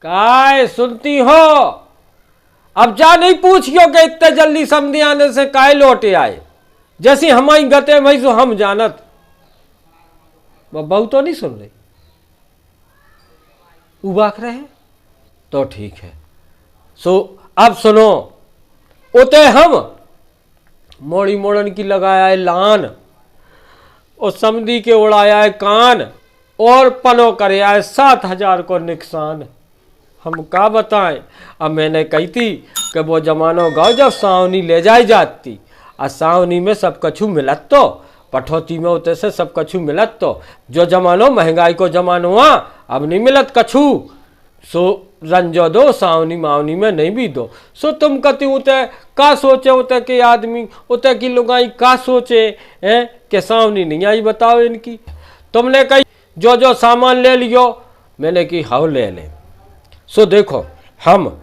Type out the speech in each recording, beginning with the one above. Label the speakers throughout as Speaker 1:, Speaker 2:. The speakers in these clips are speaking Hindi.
Speaker 1: काय सुनती हो? अब जा नहीं पूछियो कि इतने जल्दी समझे आने से काय लौटे आए, जैसी हमारी गते वही सो हम जानत। बहू तो नहीं सुन रही, उबाक रहे तो ठीक है। सो अब सुनो, उते हम मोड़ी मोड़न की लगाया है लान और समझी के उड़ाया है कान और पनो करे आए 7,000 को नुकसान। हम का बताएं। अब मैंने कही थी कि वो जमानो गाँव जब सावनी ले जाई जाती और सावनी में सब कछु मिलत तो पठौती में उते से सब कछु मिलत तो जो जमानो महंगाई को जमानो अब नहीं मिलत कछु। सो रंजो दो सावनी मावनी में नहीं भी दो। सो तुम कहती उते का सोचे, उते के आदमी उते की लुगाई का सोचे हैं कि सावनी नहीं आई। बताओ इनकी। तुमने कही जो जो सामान ले लियो, मैंने की हाउ ले ले। सो देखो, हम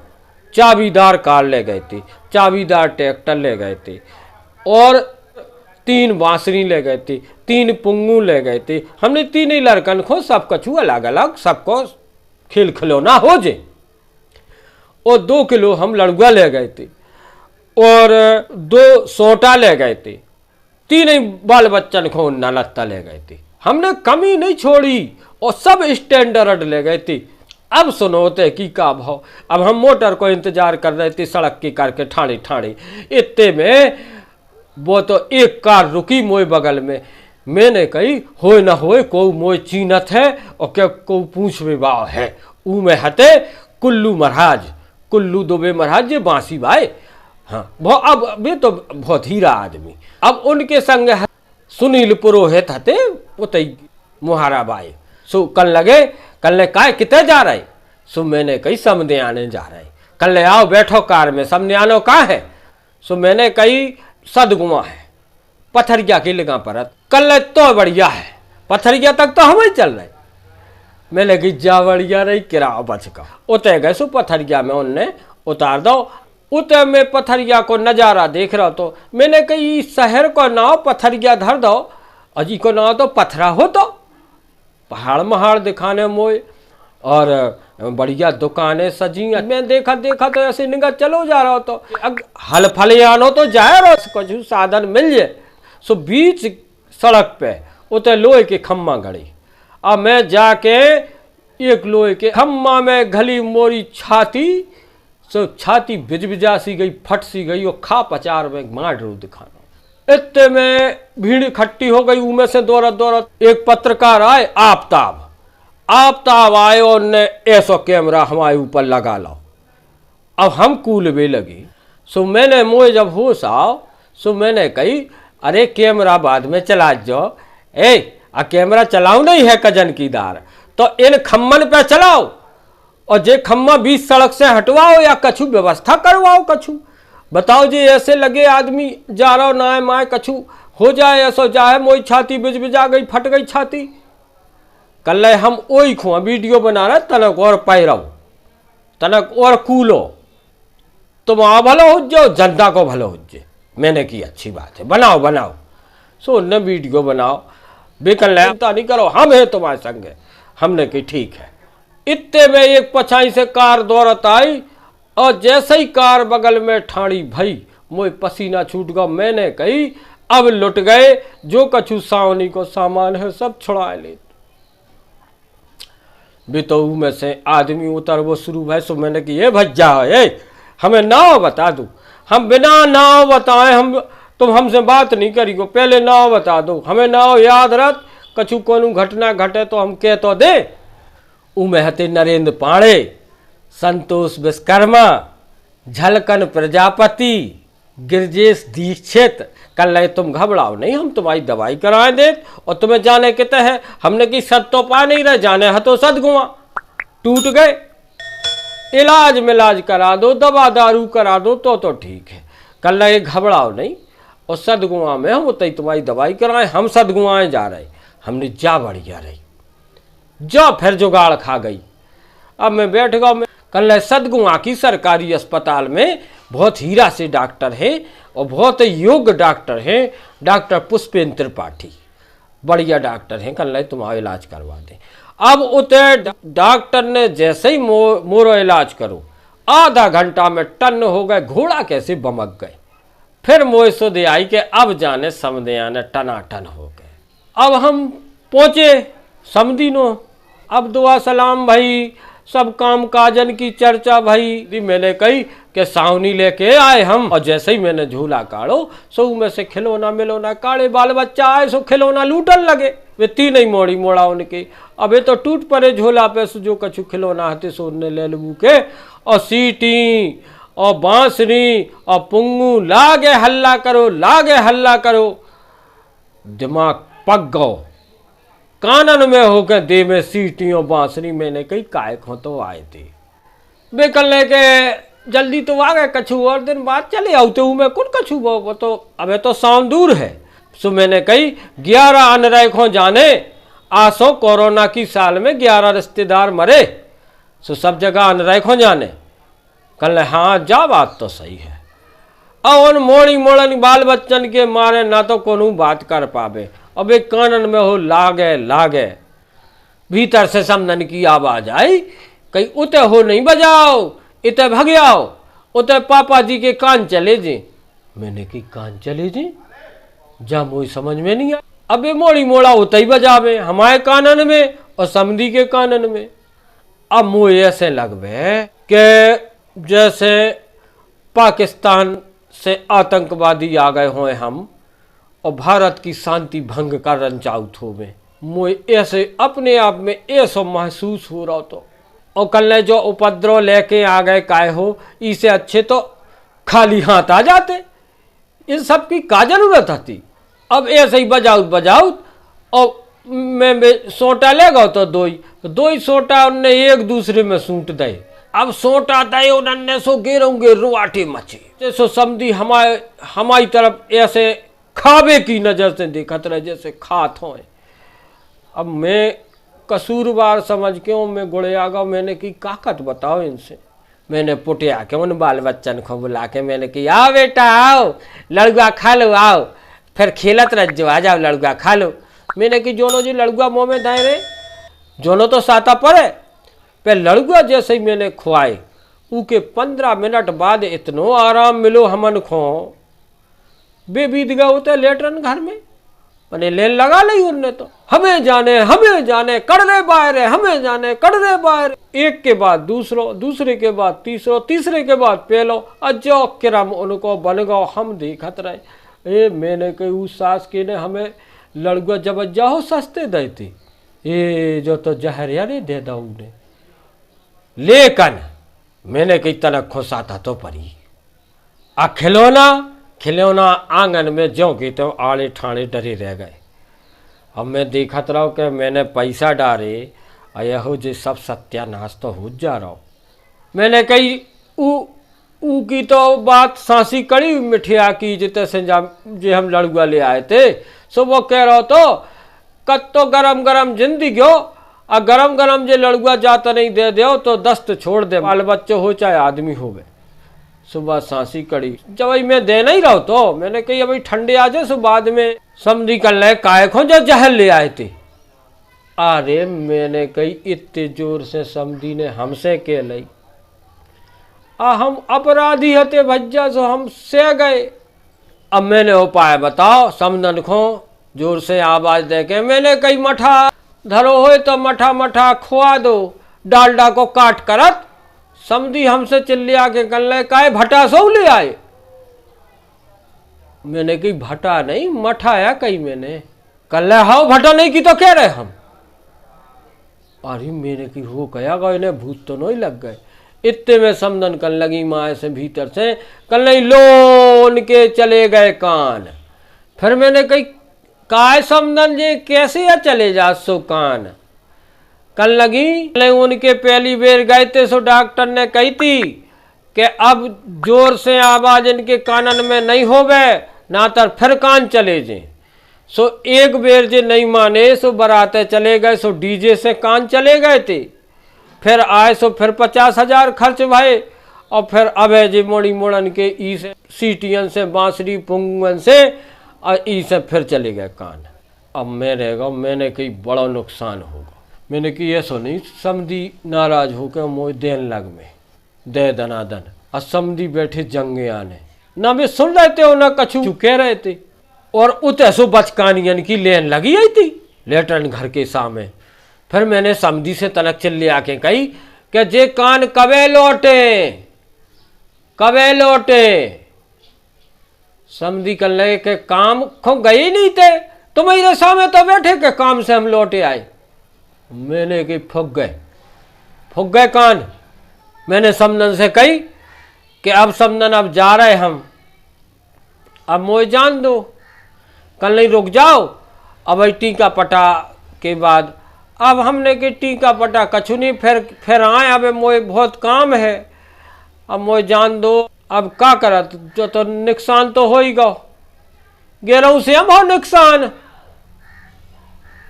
Speaker 1: चाबीदार कार ले गए थे, चाबीदार ट्रैक्टर ले गए थे और 3 बांसुरी ले गए थे, 3 पुंगू ले गए थे। हमने 3 ही लड़कन को सब कछु अलग अलग सबको खेल खिलौना हो जे। और 2 किलो हम लड़ुआ ले गए थे और 2 सोटा ले गए थे, 3 ही बाल बच्चन को उन्ना लत्ता ले गए थे। हमने कमी नहीं छोड़ी और सब स्टैंडर्ड ले गए थे। अब सुनो ते की का भाव। अब हम मोटर को इंतजार कर रहे थे सड़क की करके ठाणे ठाणे। इतने में वो तो एक कार रुकी मोए बगल में। मैंने कही होए न होए को मोए चीनत है और क्या को पूछ में बाव है। ऊ में हते कुल्लू महाराज, कुल्लू दुबे महाराज ये बांसी भाई। हाँ अब वे तो बहुत हीरा आदमी। अब उनके संग सुनील पुरोहित हते उतई मुहारा बाई। सो कल लगे कल ने काय कितने जा रहे। सो मैंने कही समझे आने जा रहे। कल ले आओ बैठो कार में, समझे आनो कहाँ है। सो मैंने कही सदगुआ है, पथरिया की लगा परत। कल तो बढ़िया है, पथरिया तक तो हम ही चल रहे। मैंने कही जा बढ़िया रही किराओ बच का। उतरे गए सो पथरिया में उनने उतार दो। उतरे में पथरिया को नजारा देख रहा तो मैंने कही शहर को नाव पथरिया धर दो, अजी को नाव तो पथरा हो तो पहाड़ महाड़ दिखाने मोए और बढ़िया दुकानें सजी। मैं देखा देखा तो ऐसे निगाह चलो जा रहा हो तो हल फल आनो तो जाए रहो कुछ साधन मिल जाए। सो बीच सड़क पे उते लोहे के खम्मा गड़ी। अब मैं जाके एक लोहे के खम्मा में घली मोरी छाती। सो छाती बिजबिजा सी गई, फट सी गई और खा पचार में मार रू दिखाना। इतने में भीड़ इकट्ठी हो गई। उनमें से दौड़त दौड़त एक पत्रकार आए, आफ्ताब आए और ने ऐसा कैमरा हमारे ऊपर लगा लो। अब हम कूलवे लगी। सो मैंने मुझे जब होश आओ सो मैंने कही अरे कैमरा बाद में चला जाओ। आ कैमरा चलाओ नहीं है कजन की दार तो इन खम्मन पे चलाओ और जे खम्मा बीच सड़क से हटवाओ या कछु व्यवस्था करवाओ कछु। बताओ जी ऐसे लगे आदमी जा रहा हो ना माए कछु हो जाए ऐसा जाए। मोई छाती बिजबिजा गई, फट गई छाती। कल हम ओई खुआ वीडियो बना रहे तनक और पैरव तनक और कूलो तुम आ भलो हो जाओ, जनता को भलो हो जाए। मैंने की अच्छी बात है, बनाओ बनाओ। सो न वीडियो बनाओ बेकल चिंता नहीं करो, हम है तुम्हारे संग। हमने की ठीक है। इतने में एक पछाई से कार दौड़त आई और जैसे ही कार बगल में ठाणी भई मोए पसीना छूट गया। मैंने कही अब लुट गए, जो कछु सावनी को सामान है सब छुड़ा ले। बितऊ में से आदमी उतर वो शुरू भाई। सो मैंने कि ये भज्जा है, हमें नाव बता दो। हम बिना नाव बताए हम तुम हमसे बात नहीं करियो, पहले नाव बता दो। हमें नाव याद रख, कछु कोनो घटना घटे तो हम कह तो दे। उमे हते नरेंद्र पांडे, संतोष विश्वकर्मा, झलकन प्रजापति, गिरजेश दीक्षित। कल तुम घबराओ नहीं, हम तुम्हारी दवाई कराए दे और तुम्हें जाने के तह हमने की सद तो पा नहीं रहे, जाने हतो सदगुआ टूट गए। इलाज मिलाज करा दो, दवा दारू करा दो तो ठीक है। कल ये घबराओ नहीं और सदगुआ में हम उतई तुम्हारी दवाई कराए। हम सदगुआएं जा रहे, हमने जा बढ़िया रही जो फिर जुगाड़ खा गई। अब मैं बैठ गया। मैं कल सदगुआ की सरकारी अस्पताल में बहुत हीरा से डॉक्टर हैं और बहुत योग्य डॉक्टर हैं, डॉक्टर पुष्पेंद्र त्रिपाठी, बढ़िया डॉक्टर हैं। कल तुम्हारा इलाज करवा दें। अब उते डॉक्टर ने जैसे ही मोरो इलाज करो, आधा घंटा में टन हो गए, घोड़ा कैसे बमक गए। फिर मोए सुध आई कि अब जाने समधिया ने टनाटन हो गए। अब हम पहुंचे समधी नो, अब दुआ सलाम भाई, सब काम काजन की चर्चा भाई। मैंने कही कि सावनी लेके आए हम, और जैसे ही मैंने झूला काढ़ो सो में से खिलौना मिलौना काढ़े, बाल बच्चा आए सो खिलौना लूटन लगे। वे तीन ही मोड़ी मोड़ा उनके, अब ये तो टूट पड़े झोला पे जो कछु खिलौना हते सो ने ले लू के, और सीटी और बांसुरी और पुंगू लागे हल्ला करो, लागे हल्ला करो। दिमाग पक गो, कानन में होकर दे में सीटियों बांसुरी। मैंने कही काय खो तो आए थे बेकल लेके, जल्दी तो आ गए, कछु और दिन बाद चले आते हूँ मैं कौन कछु वो तो अबे तो साउंड दूर है। सो मैंने कही 11 अनरैखों जाने, आसो कोरोना की साल में 11 रिश्तेदार मरे, सो सब जगह अनरैखों जाने। कल हाँ जा बात तो सही है। अब उन मोड़ी मोड़न बाल बच्चन के मारे ना तो कोनो बात कर पावे, अब एक कानन में हो लागे लागे। भीतर से समधन की आवाज आई, कहीं उते हो नहीं बजाओ, इते भग आओ, उते पापा जी के कान चले जी। मैंने की कान चले जी, जा मुझे समझ में नहीं आया। अबे मोड़ी मोड़ा उते ही बजावे हमारे कानन में और समधी के कानन में। अब मुझे ऐसे लगवे कि जैसे पाकिस्तान से आतंकवादी आ गए हों हम, और भारत की शांति भंग का रंचाउत हो में। मुझे ऐसे अपने आप में ऐसा महसूस हो रहा। तो और कल जो उपद्रव लेके आ गए काय हो, इससे अच्छे तो खाली हाथ आ जाते, इन सब की का जरूरत थी। अब ऐसे ही बजाउत बजाउत और मैं सोटा ले गो तो दो ही सोटा उनने एक दूसरे में सूट दे। अब सोटा दे उन्होंने सो गिरोंगे रुआटे मचे, जैसो समधी हमारी तरफ ऐसे खावे की नजर से देखत रहे जैसे खात हो। अब मैं कसूरवार समझ के मैं गुड़े आ गया। मैंने की काकत बताओ इनसे। मैंने पुटिया के उन बाल बच्चन को बुला के मैंने की आओ बेटा आओ, लड़ुआ खा लो, आओ फिर खेलत रह जो, आ जाओ लड़ुआ खा लो। मैंने की जोनो जी लड़ुआ मुँह में दाए रे, जोनो तो साता पड़े पे लड़ुआ जैसे ही मैंने खुआए, उके 15 मिनट बाद इतनो आराम मिलो हमन खो। बे बीत गए होते लेटरन घर में, मैंने लेन लगा ली उनने तो हमें जाने कर दे बाहर, हमें जाने कर दे बाहर। एक के बाद दूसरो, दूसरे के बाद तीसरो, तीसरे के बाद पहलो, अजो किरम उनको बन गो। हम देखत रहे। मैंने कही उस सास के ने हमें लड़ुआ जब जाओ सस्ते देती, ये जो तो जहरिया नहीं दे दो उन्हें। लेकिन मैंने कही तनक खुशाता तो परी आ खिलौना आंगन में ज्यों की तो आड़े ठाणे डरे रह गए। अब मैं देखत रहा कि मैंने पैसा डाले यहो जे सब सत्यानाश तो हो जा रहा। मैंने कही ऊ की तो बात सांसी कड़ी मिठिया की जिते से जे हम लड़ुआ ले आए थे, सो वो कह रहा तो कत तो गरम गरम जिंदगी हो, और गरम गरम जे लड़ुआ जाता नहीं दे दो तो दस्त छोड़ दे, बाल बच्चे हो चाहे आदमी हो गए। सुबह सांसी कड़ी जब मैं दे नहीं रहा तो मैंने कही अभी ठंडे आ जाए, सो बाद में समझी कर ले काय खो जो जहर ले आए थे। अरे मैंने कही इतने जोर से समझी ने हमसे के ली, हम अपराधी हते भज्जा सो हम से गए। अब मैंने उपाय बताओ समझन खो जोर से आवाज दे के। मैंने कही मठा धरो हो तो मठा मठा खुआ दो, डालडा को काट करत। समझी हमसे चिल्लिया के कर ले काय भटा सो ले आए। मैंने कही भटा नहीं मठा है कही। मैंने कर ले हाउ भटा नहीं की तो कह रहे हम। अरे मैंने की हो गया गो इन्हें भूत तो नहीं लग गए। इतने में समझन कर लगी माए से भीतर से कल नहीं लोन के चले गए कान। फिर मैंने कही काय समझन जे कैसे या चले जा सो कान। कल लगी उनके पहली बेर गए थे सो डॉक्टर ने कही थी कि अब जोर से आवाज इनके कानन में नहीं होवे ना तो फिर कान चले जे। सो एक बेर जे नहीं माने सो बराते चले गए, सो डीजे से कान चले गए थे। फिर आए सो फिर 50,000 खर्च भाई, और फिर अब जे मोड़ी मोड़न के ई से सीटियन से बांसुरी पुंगन से और ई से फिर चले गए कान। अब मैंने कही बड़ा नुकसान होगा। मैंने कि ऐसो नहीं समधी नाराज होकर मोए देन लग में दे दनादन और समधी बैठे जंगे आने ना वे सुन रहे थे और ना कछु कह रहे थे और उतसो बचकानियन की लेन लगी आई थी लेटरन घर के सामने। फिर मैंने समधी से तनक चिल्ले आके कही कि जे कान कबे लौटे। समधी कर लगे के काम खो गए नहीं थे तुम्हारे सामने तो बैठे के काम से हम लौटे आए। मैंने कि फुक गए कान। मैंने समदन से कही कि अब समदन अब जा रहे हम, अब मोए जान दो, कल नहीं रुक जाओ। अब टीका पटा के बाद अब हमने कि टीका पटा कछु नहीं, फिर आए, अब मोए बहुत काम है, अब मोए जान दो। अब का करत जो तो नुकसान तो हो ही गो, गेरों से हम हो नुकसान,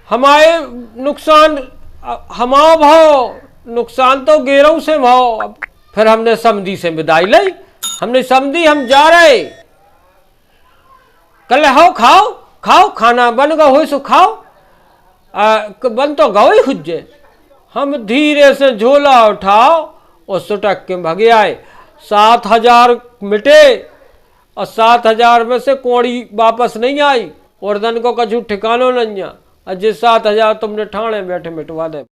Speaker 1: हमारे नुकसान हमाओ भाव, नुकसान तो गेरों से भाव। फिर हमने समधी से विदाई ली, हमने समधी हम जा रहे, कल हो खाओ खाना बन गो हो सो खाओ, बन तो गो ही खुजे। हम धीरे से झोला उठाओ और सुटक के भगे आए। 7,000 मिटे और 7,000 में से कौड़ी वापस नहीं आई और दन को कछु ठिकानो नहीं आ। जिस 7,000 तुमने ठाणे बैठे मिटवा दे।